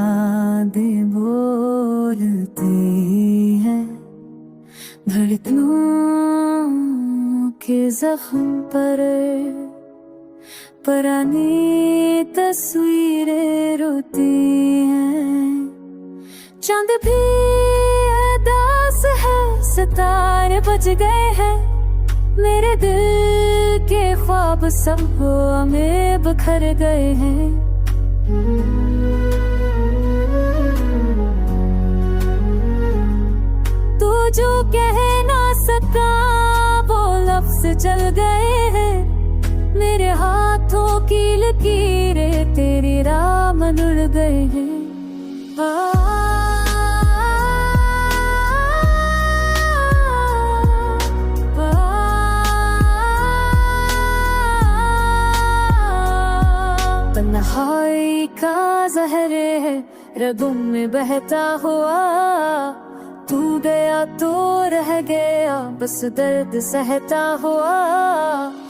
यादें बोलती हैं धड़कनों के जख्म पर, पुरानी तस्वीरें रोती हैं। चांद भी उदास है, सितारे बज गए हैं, मेरे दिल के ख्वाब सब हवा में बिखर गए हैं। तू जो कह ना सका वो लफ्ज चल गए हैं, मेरे हाथों की लकीरें तेरी राह में उड़ गए हैं। तन्हाई का जहर है रगों में बहता हुआ, तू गया तो रह गया बस दर्द सहता हुआ।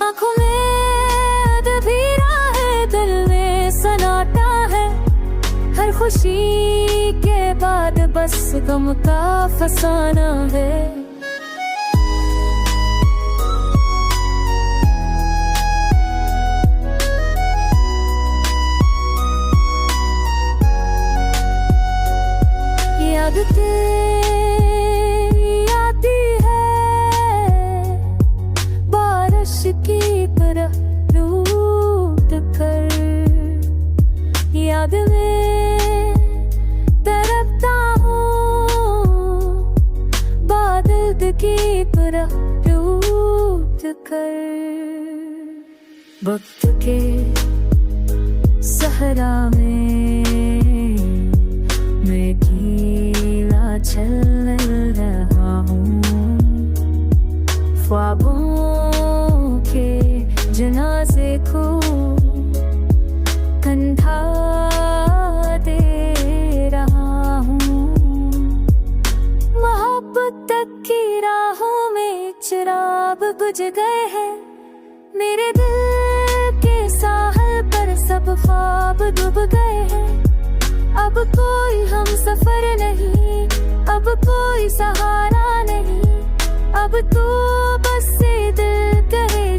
आँखों में दबीरा है, दिल में सन्नाटा है, हर खुशी के बाद बस गम का फसाना है। याद तेरी आती है बारिश की तरह रूठ कर, याद में तड़पता हूँ बादल की तरह रूठ कर। वक्त के सहरा में मैं गीला चल रहा हूँ, ख्वाबों के जनाजे को कंधा दे रहा हूँ। मोहब्बत तक की राहों में चिराग बुझ गए हैं, मेरे दिल के साहल पर सब ख्वाब डूब गए हैं। अब कोई हम सफर नहीं, अब कोई सहारा नहीं, अब तो बस से दिल कहे